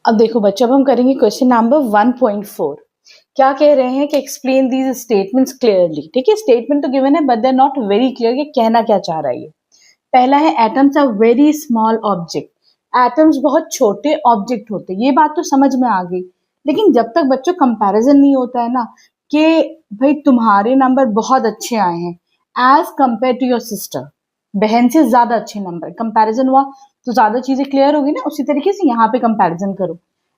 अब देखो बच्चों, अब हम करेंगे क्वेश्चन नंबर 1.4। क्या कह रहे हैं कि एक्सप्लेन दीज स्टेटमेंट्स क्लियरली। ठीक है, स्टेटमेंट तो गिवन है but they are not very clear कि कहना क्या चाह रहा है ये। पहला है atoms are very small object. Atoms बहुत छोटे ऑब्जेक्ट होते हैं, ये बात तो समझ में आ गई। लेकिन जब तक बच्चों कंपैरिजन नहीं होता है ना कि भाई तुम्हारे नंबर बहुत अच्छे आए हैं as compare to your sister, बहन से ज्यादा अच्छे नंबर, कंपैरिजन हुआ तो ज्यादा चीजें क्लियर होगी ना। उसी तरीके से यहाँ पे कंपैरिजन करो।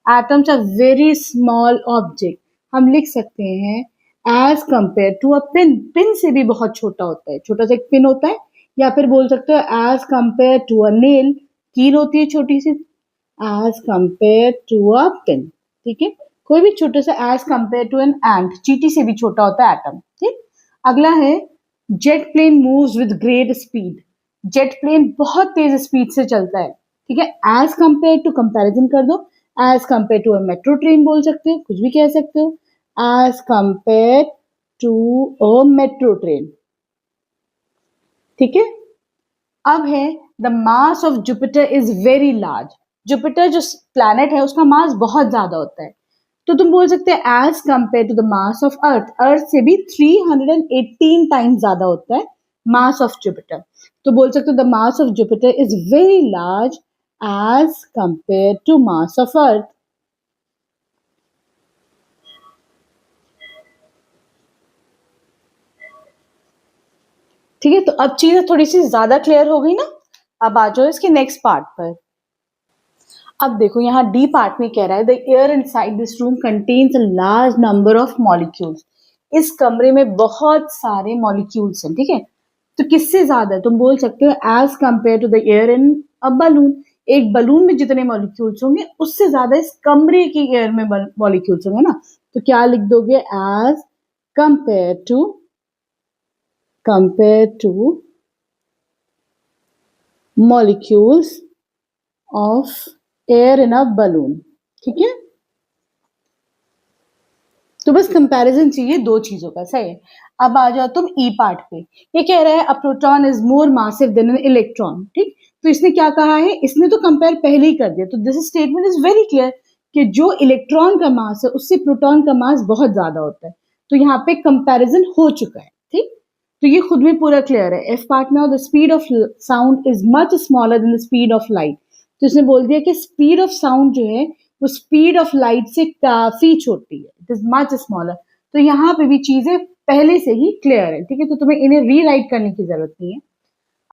Atoms are very small object, हम लिख सकते हैं as compare to a pin. Pin से भी बहुत छोटा होता है, छोटा सा एक पिन होता है। या फिर बोल सकते हो as compare to a nail, कील होती है छोटी सी, as compare to a pin. ठीक है, कोई भी छोटा सा as compare to an ant, चींटी से भी छोटा होता है एटम। ठीक, अगला है jet plane moves with great speed. Jet plane बहुत तेज स्पीड से चलता है। ठीक है, एज कंपेयर टू कंपैरिजन कर दो, as compare to a metro train बोल सकते हो, कुछ भी कह सकते हो, as compare to a metro train. ठीक है, अब है the mass of Jupiter is very large. Jupiter जो प्लैनेट है उसका मास बहुत ज्यादा होता है। तो तुम बोल सकते हैं as compare to the mass of earth, earth से भी 318 टाइम्स ज्यादा होता है मास ऑफ जुपिटर। तो बोल सकते हो the mass of Jupiter is very large as compare to mass of earth. ठीक है, तो अब चीजें थोड़ी सी ज्यादा क्लियर हो गई ना। अब आ जाओ इसके नेक्स्ट पार्ट पर। अब देखो यहाँ डी पार्ट में कह रहा है the air inside this room contains a large number of molecules. इस कमरे में बहुत सारे मॉलिक्यूल्स हैं। ठीक है, तो किससे ज्यादा है? तुम बोल सकते हो as compare to the air in a balloon. एक बलून में जितने मॉलिक्यूल्स होंगे उससे ज्यादा इस कमरे की एयर में मॉलिक्यूल्स होंगे ना। तो क्या लिख दोगे? As compare to molecules of air in a balloon. ठीक है, तो बस कंपैरिजन चाहिए दो चीजों का। सही है, अब आ जाओ तुम ई पार्ट पे। ये कह रहा है a proton is more massive than an electron. ठीक, तो इसने क्या कहा है? इसने तो कंपेयर पहले ही कर दिया। तो this statement is very clear कि जो इलेक्ट्रॉन का मास है उससे प्रोटॉन का मास बहुत ज्यादा होता है। तो यहाँ पे कंपैरिजन हो चुका है। ठीक, तो ये खुद में पूरा क्लियर है। एफ पार्ट में the speed of sound is much smaller than the speed of light. तो इसने बोल दिया कि स्पीड ऑफ साउंड जो है वो स्पीड ऑफ लाइट से काफी छोटी है, इट इज मच स्मॉलर। तो यहाँ पे भी चीजें पहले से ही क्लियर है। ठीक है, तो तुम्हें इन्हें रीराइट करने की जरूरत नहीं है।